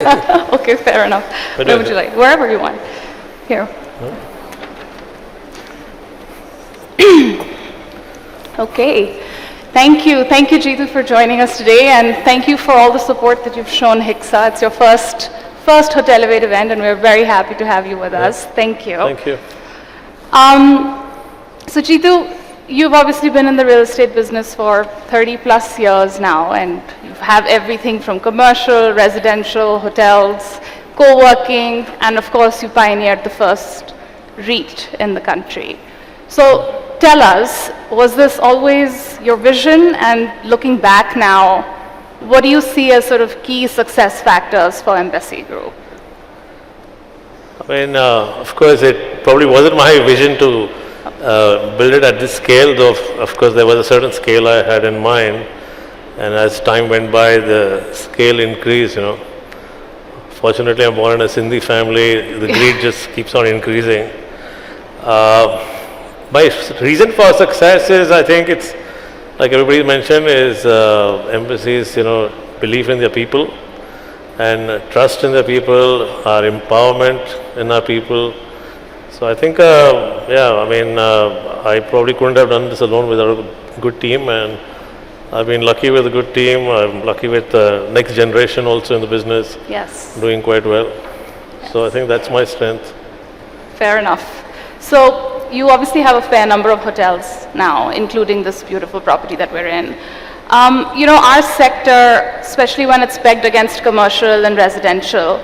Okay, fair enough. Where would you like? Wherever you want. Here. Okay. Thank you, Jitu, for joining us today, and thank you for all the support that you've shown HICSA. It's your first Hotelivate event, and we're very happy to have you with us. Thank you. Thank you. So Jitu, you've obviously been in the real estate business for 30 plus years now, and you have everything from commercial, residential, hotels, co-working, and of course you pioneered the first REIT in the country. So tell us, was this always your vision? And looking back now, what do you see as sort of key success factors for Embassy Group? I mean, of course, it probably wasn't my vision to build it at this scale, though of course there was a certain scale I had in mind. And as time went by, the scale increased, Fortunately, I'm born in a Sindhi family. The greed just keeps on increasing. My reason for success is, I think it's, like everybody mentioned, is Embassy's, belief in their people and trust in their people, our empowerment in our people. So I think, I probably couldn't have done this alone without a good team, and I've been lucky with a good team. I'm lucky with the next generation also in the business. Yes. Doing quite well. Yes. So I think that's my strength. Fair enough. So you obviously have a fair number of hotels now, including this beautiful property that we're in. Our sector, especially when it's pegged against commercial and residential,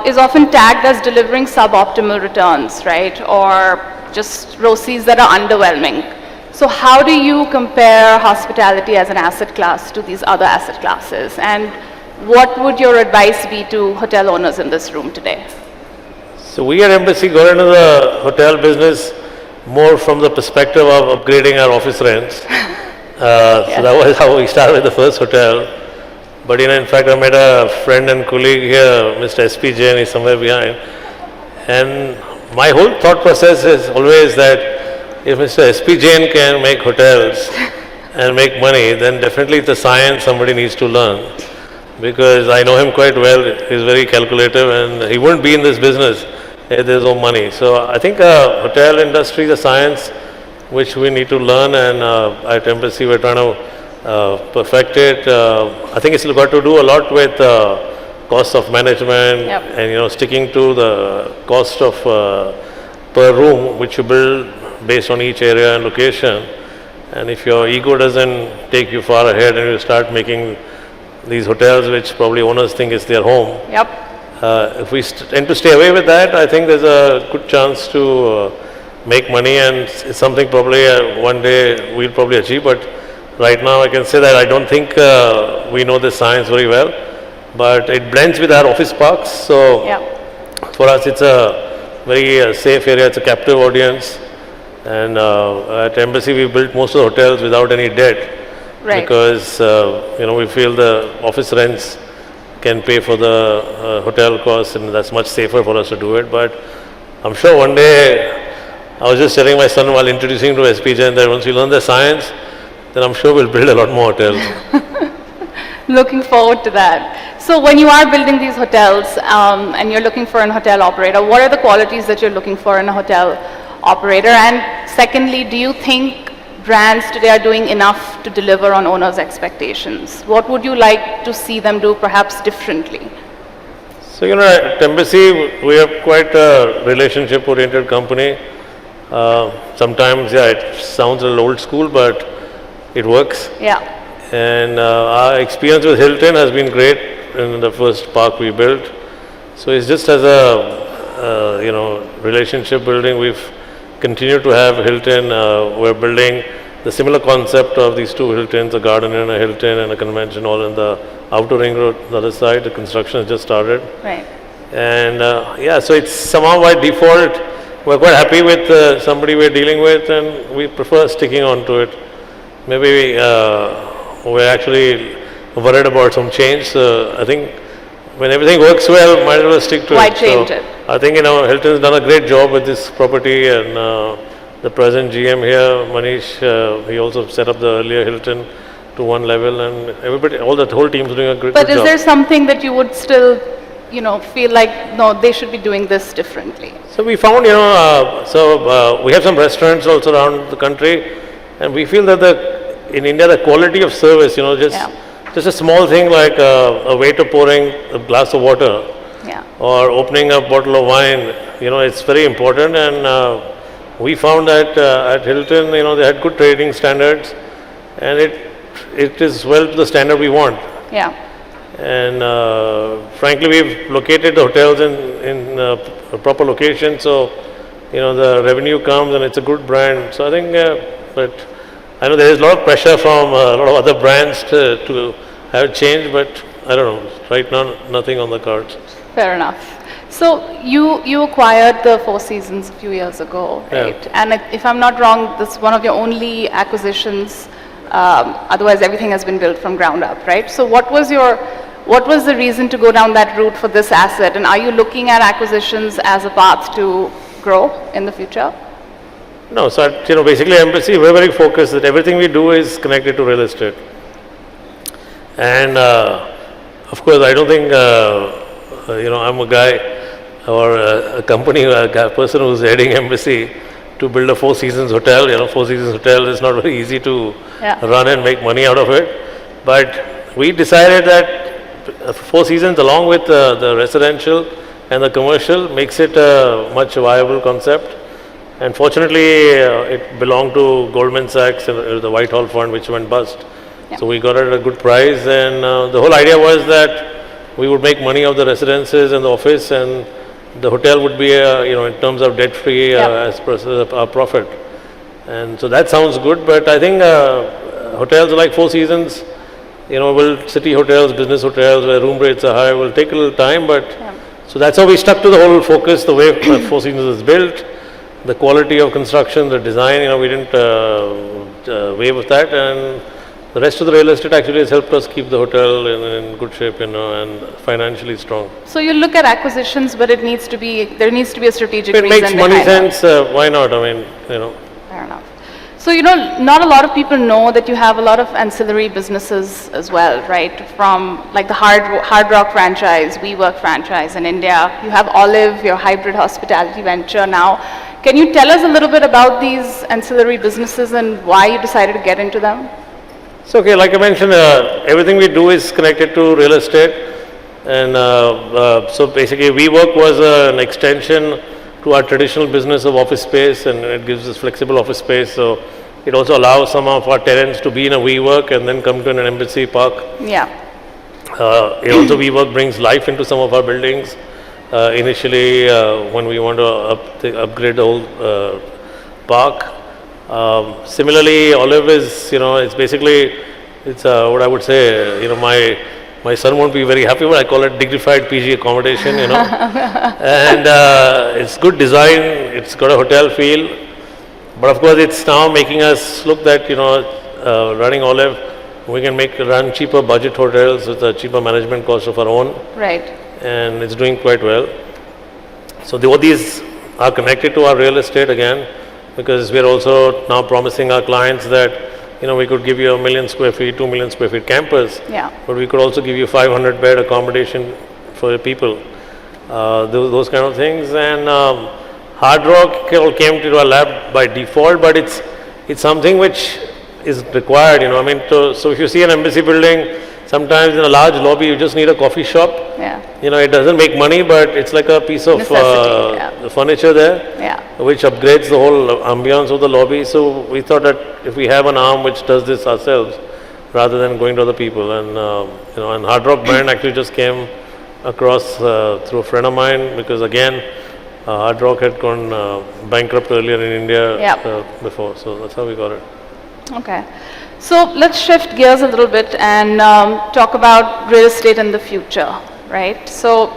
is often tagged as delivering suboptimal returns, right? Or just ROCEs that are underwhelming. So how do you compare hospitality as an asset class to these other asset classes? And what would your advice be to hotel owners in this room today? So we at Embassy got into the hotel business more from the perspective of upgrading our office rents. Yes. So that was how we started with the first hotel. But in fact, I met a friend and colleague here, Mr. S.P. Jain, is somewhere behind. And my whole thought process is always that if Mr. S.P. Jain can make hotels and make money, then definitely it's a science somebody needs to learn. Because I know him quite well, he's very calculative, and he wouldn't be in this business if there's no money. So I think hotel industry is a science which we need to learn, and at Embassy we're trying to perfect it. I think it's got to do a lot with cost of management. Yep. And sticking to the cost of per room which you build based on each area and location. And if your ego doesn't take you far ahead and you start making these hotels which probably owners think is their home. Yep. If we tend to stay away with that, I think there's a good chance to make money, and it's something probably one day we'll probably achieve. But right now I can say that I don't think we know the science very well, but it blends with our office parks. So Yep. For us it's a very safe area, it's a captive audience. And at Embassy we built most of the hotels without any debt. Right. Because we feel the office rents can pay for the hotel costs, and that's much safer for us to do it. But I'm sure one day, I was just telling my son while introducing to SP Jain that once we learn the science, then I'm sure we'll build a lot more hotels. Looking forward to that. So when you are building these hotels and you're looking for an hotel operator, what are the qualities that you're looking for in a hotel operator? And secondly, do you think brands today are doing enough to deliver on owners' expectations? What would you like to see them do perhaps differently? So, at Embassy, we are quite a relationship-oriented company. Sometimes, it sounds a little old school, but it works. Yeah. And our experience with Hilton has been great in the first park we built. So it's just as a, relationship building, we've continued to have Hilton. We're building the similar concept of these two Hiltons, a garden and a Hilton and a convention hall in the outer ring road, the other side. The construction has just started. Right. And so it's somehow by default, we're quite happy with somebody we're dealing with, and we prefer sticking on to it. Maybe we're actually worried about some change. So I think when everything works well, might as well stick to it. Why change it? I think Hilton's done a great job with this property, and the present GM here, Manish, he also set up the earlier Hilton to one level, and everybody, the whole team's doing a great job. But is there something that you would still feel like, no, they should be doing this differently? So we found, we have some restaurants also around the country, and we feel that in India the quality of service, just a small thing like a waiter pouring a glass of water, or opening a bottle of wine, it's very important. And we found that at Hilton, they had good trading standards, and it is well to the standard we want. Yeah. And frankly, we've located the hotels in a proper location, so the revenue comes and it's a good brand. So I think, but I know there is a lot of pressure from a lot of other brands to have change, but I don't know. Right now, nothing on the cards. Fair enough. So you acquired the Four Seasons a few years ago, right? Yeah. And if I'm not wrong, this is one of your only acquisitions. Otherwise, everything has been built from ground up, right? So what was the reason to go down that route for this asset? And are you looking at acquisitions as a path to grow in the future? No, so basically Embassy, we're very focused that everything we do is connected to real estate. And of course, I don't think I'm a guy or a company, a person who's heading Embassy to build a Four Seasons hotel. Four Seasons hotel is not very easy to run and make money out of it. But we decided that Four Seasons, along with the residential and the commercial, makes it a much viable concept. And fortunately, it belonged to Goldman Sachs and the Whitehall Fund, which went bust. So we got it at a good price, and the whole idea was that we would make money of the residences and the office, and the hotel would be, in terms of debt-free as per our profit. And so that sounds good, but I think hotels like Four Seasons, city hotels, business hotels where room rates are high will take a little time, but so that's how we stuck to the whole focus, the way Four Seasons is built, the quality of construction, the design, we didn't wave with that, and the rest of the real estate actually has helped us keep the hotel in good shape, and financially strong. So you look at acquisitions, but there needs to be a strategic reason. If it makes money sense, why not? Fair enough. So, not a lot of people know that you have a lot of ancillary businesses as well, right? From like the Hard Rock franchise, WeWork franchise in India. You have Olive, your hybrid hospitality venture now. Can you tell us a little bit about these ancillary businesses and why you decided to get into them? So, like I mentioned, everything we do is connected to real estate. And so basically, WeWork was an extension to our traditional business of office space, and it gives us flexible office space. So it also allows some of our tenants to be in a WeWork and then come to an Embassy Park. Yeah. Also, WeWork brings life into some of our buildings. Initially, when we want to upgrade the whole park. Similarly, Olive is, it's basically, what I would say, my son won't be very happy, but I call it dignified PG accommodation, and it's good design, it's got a hotel feel, but of course it's now making us look that, running Olive, we can run cheaper budget hotels with a cheaper management cost of our own. Right. And it's doing quite well. So all these are connected to our real estate again, because we're also now promising our clients that we could give you 1 million square feet, 2 million square feet campus, but we could also give you 500 bed accommodation for the people, those kind of things. And Hard Rock came to our lab by default, but it's something which is required, so if you see an Embassy building, sometimes in a large lobby you just need a coffee shop. Yeah. It doesn't make money, but it's like a piece of the furniture there, which upgrades the whole ambience of the lobby. So we thought that if we have an arm which does this ourselves, rather than going to other people, and Hard Rock brand actually just came across through a friend of mine, because again, Hard Rock had gone bankrupt earlier in India before, so that's how we got it. Okay. So let's shift gears a little bit and talk about real estate in the future, right? So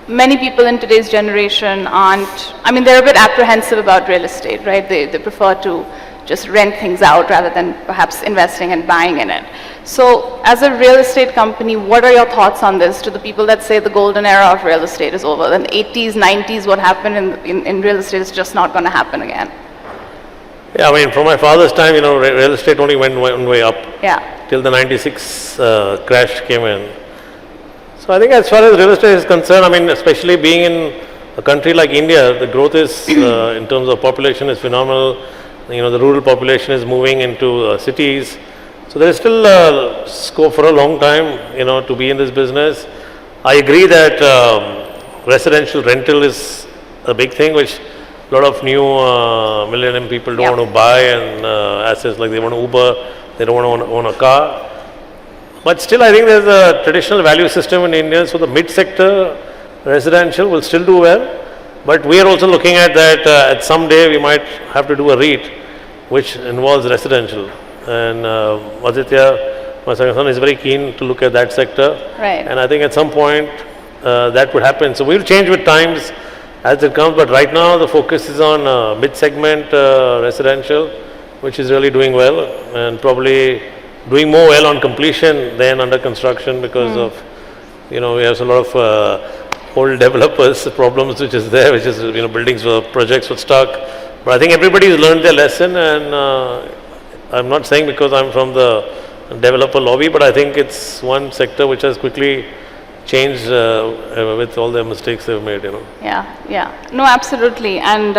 many people in today's generation they're a bit apprehensive about real estate, right? They prefer to just rent things out rather than perhaps investing and buying in it. So as a real estate company, what are your thoughts on this to the people that say the golden era of real estate is over? In the 80s, 90s, what happened in real estate is just not going to happen again? Yeah, from my father's time, real estate only went one way up. Yeah. Till the 96 crash came in. So I think as far as real estate is concerned, I mean, especially being in a country like India, the growth is, in terms of population, is phenomenal. You know, the rural population is moving into cities. So there is still scope for a long time, you know, to be in this business. I agree that residential rental is a big thing, which a lot of new millennium people don't want to buy, and assets like they want to Uber, they don't want to own a car. But still, I think there's a traditional value system in India, so the mid-sector residential will still do well. But we are also looking at that at some day we might have to do a REIT, which involves residential. And Aditya, my second son, is very keen to look at that sector. Right. And I think at some point that would happen. So we'll change with times as it comes. But right now the focus is on mid-segment residential, which is really doing well, and probably doing more well on completion than under construction, because of, you know, we have a lot of old developers problems which is there, which is, you know, buildings were, projects were stuck. But I think everybody's learned their lesson, and I'm not saying because I'm from the developer lobby, but I think it's one sector which has quickly changed with all the mistakes they've made, you know. Yeah. No, absolutely. And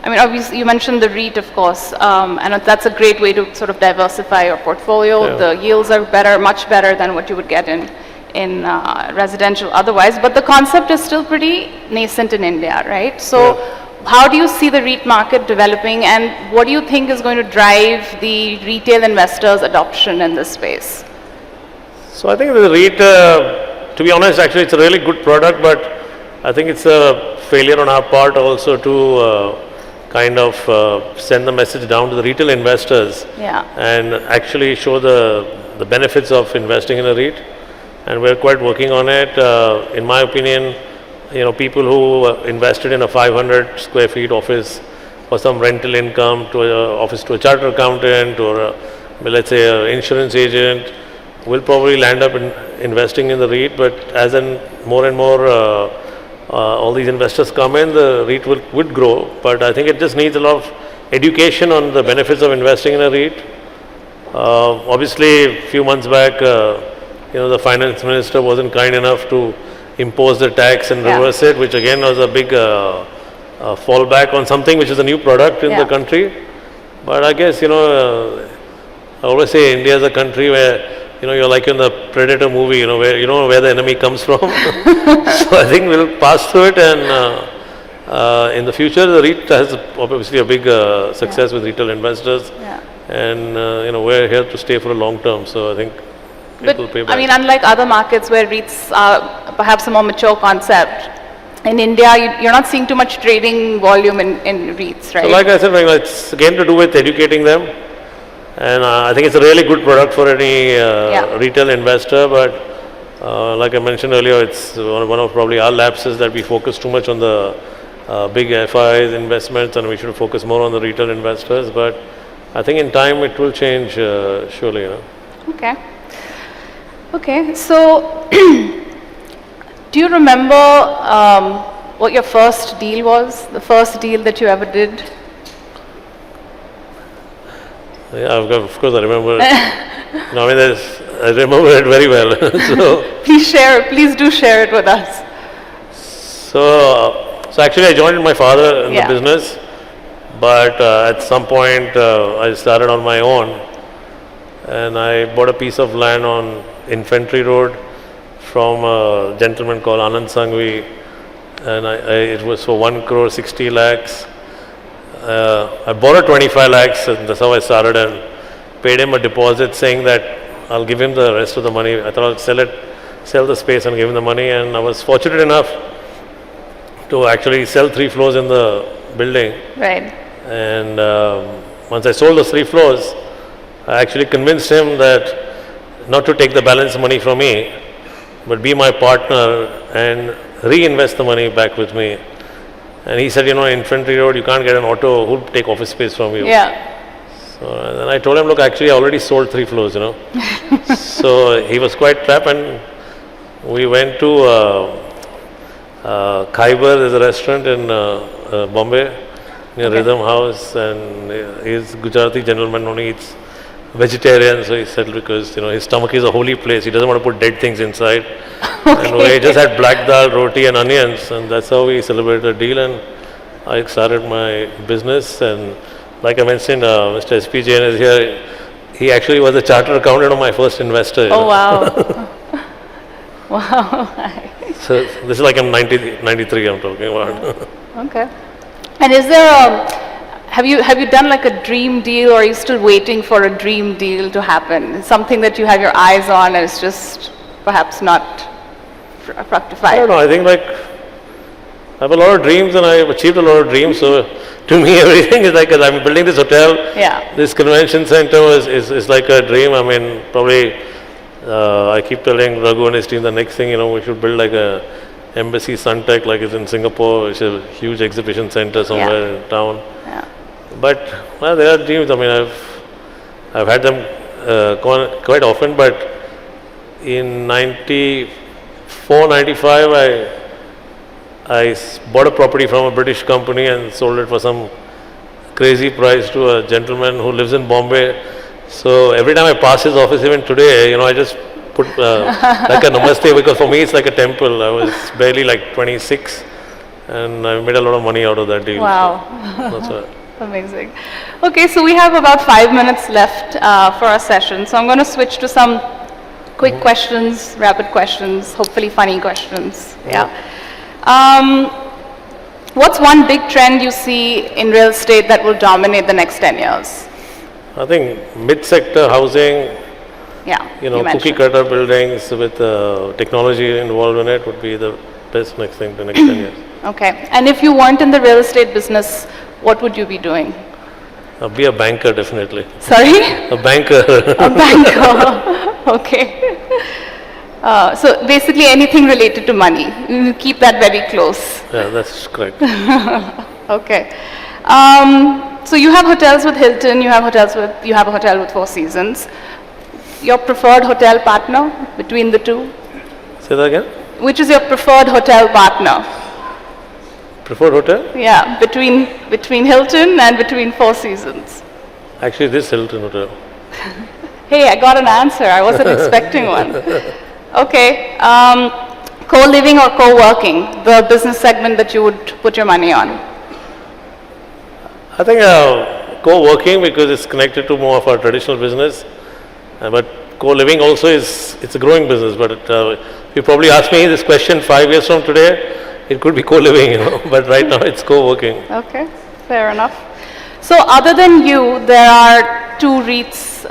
I mean, obviously, you mentioned the REIT, of course, and that's a great way to sort of diversify your portfolio. Yeah. The yields are better, much better than what you would get in residential otherwise. But the concept is still pretty nascent in India, right? So, how do you see the REIT market developing, and what do you think is going to drive the retail investors' adoption in this space? So I think the REIT, to be honest, actually it's a really good product, but I think it's a failure on our part also to kind of send the message down to the retail investors, and actually show the benefits of investing in a REIT. And we're quite working on it. In my opinion, you know, people who invested in a 500 square feet office for some rental income, to a office to a chartered accountant, or let's say an insurance agent, will probably land up in investing in the REIT. But as in more and more all these investors come in, the REIT would grow. But I think it just needs a lot of education on the benefits of investing in a REIT. Obviously, a few months back, you know, the finance minister wasn't kind enough to impose the tax and reverse it, which again was a big fallback on something which is a new product in the country. But I guess, you know, I always say India is a country where, you know, you're like in the Predator movie, you know, where you don't know where the enemy comes from. So I think we'll pass through it, and in the future the REIT has obviously a big success with retail investors, and you know, we're here to stay for a long term. So I think it will pay back. I mean, unlike other markets where REITs are perhaps a more mature concept, in India you're not seeing too much trading volume in REITs, right? So like I said, it's again to do with educating them. And I think it's a really good product for any retail investor, but like I mentioned earlier, it's one of probably our lapses that we focus too much on the big FIs investments, and we should focus more on the retail investors. But I think in time it will change, surely. You know? Okay. So, do you remember what your first deal was? The first deal that you ever did? Yeah, of course I remember. No, I mean, I remember it very well. So Please do share it with us. So actually I joined my father in the business, but at some point I started on my own, and I bought a piece of land on Infantry Road from a gentleman called Anand Sanghvi, and it was for 1 crore 60 lakhs. I borrowed 25 lakhs, and that's how I started, and paid him a deposit saying that I'll give him the rest of the money. I thought I'll sell the space and give him the money, and I was fortunate enough to actually sell 3 floors in the building. Right. And once I sold those 3 floors, I actually convinced him that not to take the balance money from me, but be my partner and reinvest the money back with me. And he said, you know, Infantry Road, you can't get an auto who'll take office space from you. So then I told him, look, actually I already sold 3 floors, you know. So he was quite trapped, and we went to Khyber. There's a restaurant in Bombay near Rhythm House, and he's Gujarati gentleman, only eats vegetarian. So he said, because, you know, his stomach is a holy place, he doesn't want to put dead things inside. And we just had black dal, roti and onions, and that's how we celebrated the deal, and I started my business. And like I mentioned, Mr. SP Jain is here. He actually was a chartered accountant of my first investor. Oh, wow. Wow. So this is like I'm 93 I'm talking about. Okay. And is there have you done like a dream deal, or are you still waiting for a dream deal to happen? Something that you have your eyes on and it's just perhaps not fructified? I don't know, I think like I have a lot of dreams and I've achieved a lot of dreams, so to me everything is like, I'm building this hotel, this convention center is like a dream. I mean, probably I keep telling Raghu and his team the next thing, we should build like a embassy Suntec like it's in Singapore, which is a huge exhibition center somewhere in town. Yeah. But well, there are dreams. I mean, I've had them quite often, but in 94, 95, I bought a property from a British company and sold it for some crazy price to a gentleman who lives in Bombay. So every time I pass his office, even today, I just put like a namaste, because for me it's like a temple. I was barely like 26 and I made a lot of money out of that deal. Wow. So that's why. Amazing. Okay, so we have about 5 minutes left for our session. So I'm going to switch to some quick questions, rapid questions, hopefully funny questions. Yeah. What's one big trend you see in real estate that will dominate the next 10 years? I think mid-sector housing, cookie cutter buildings with technology involved in it would be the best next thing the next 10 years. Okay. And if you weren't in the real estate business, what would you be doing? Be a banker, definitely. Sorry? A banker. A banker. Okay. So basically anything related to money. You keep that very close. Yeah, that's correct. Okay. So you have hotels with Hilton, you have a hotel with Four Seasons. Your preferred hotel partner between the two? Say that again? Which is your preferred hotel partner? Preferred hotel? Yeah, between Hilton and between Four Seasons. Actually, this Hilton hotel. Hey, I got an answer. I wasn't expecting one. Okay. Co-living or co-working, the business segment that you would put your money on? I think co-working, because it's connected to more of our traditional business. But co-living also it's a growing business. But if you probably ask me this question 5 years from today, it could be co-living, but right now it's co-working. Okay, fair enough. So other than you, there are two REITs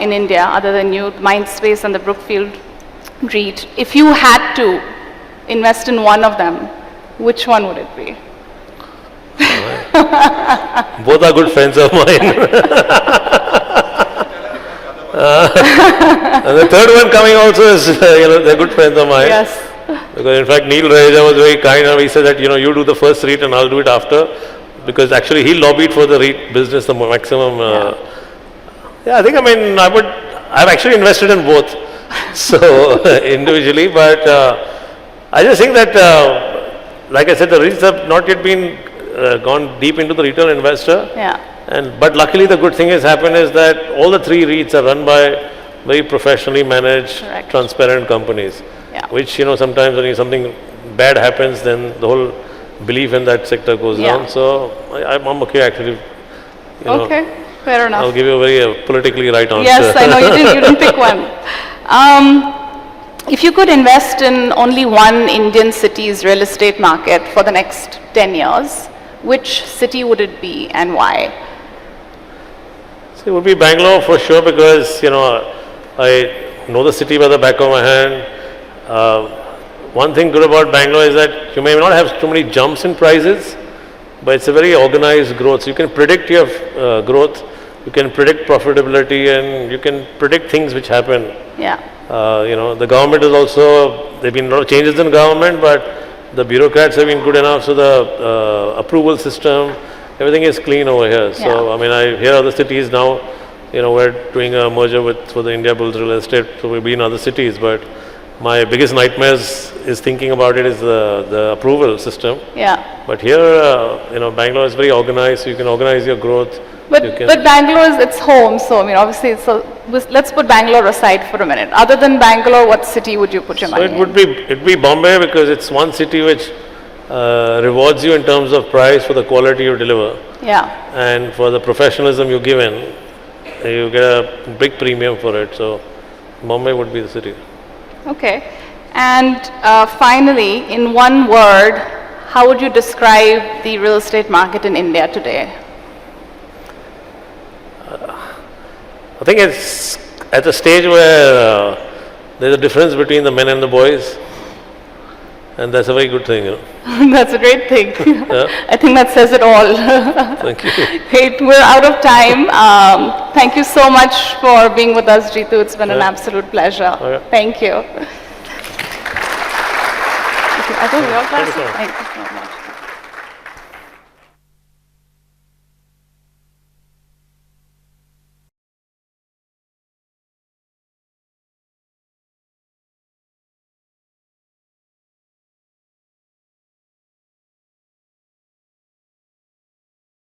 in India, other than you, Mindspace and the Brookfield REIT. If you had to invest in one of them, which one would it be? Both are good friends of mine. And the third one coming also is, they're good friends of mine. Yes. Because in fact, Neil Raja was very kind and he said that, you do the first REIT and I'll do it after. Because actually he lobbied for the REIT business, the maximum. I've actually invested in both. So individually, but I just think that, like I said, the REITs have not yet been gone deep into the retail investor. Yeah. But luckily the good thing has happened is that all the three REITs are run by very professionally managed, transparent companies. Yeah. Which, sometimes when something bad happens, then the whole belief in that sector goes down. So I'm okay actually. Okay, fair enough. I'll give you a very politically right answer. Yes, I know you didn't pick one. If you could invest in only one Indian city's real estate market for the next 10 years, which city would it be and why? So it would be Bangalore for sure, because I know the city by the back of my hand. One thing good about Bangalore is that you may not have too many jumps in prices, but it's a very organized growth. So you can predict your growth, you can predict profitability, and you can predict things which happen. Yeah. The government is also, there have been a lot of changes in government, but the bureaucrats have been good enough, so the approval system, everything is clean over here. So, I hear other cities now, we're doing a merger for the India Bulls Real Estate, so we'll be in other cities, but My biggest nightmares is thinking about it is the approval system. Yeah. But here, Bangalore is very organized, so you can organize your growth. But Bangalore is its home, so I mean, obviously, let's put Bangalore aside for a minute. Other than Bangalore, what city would you put your money in? It'd be Bombay, because it's one city which rewards you in terms of price for the quality you deliver. Yeah. And for the professionalism you give in, you get a big premium for it. So Bombay would be the city. Okay. And finally, in one word, how would you describe the real estate market in India today? I think it's at a stage where there's a difference between the men and the boys, and that's a very good thing. That's a great thing. Yeah. I think that says it all. Thank you. Great, we're out of time. Thank you so much for being with us, Jitu. It's been an absolute pleasure. Okay. Thank you. I think we all Thank you so much. Thank you.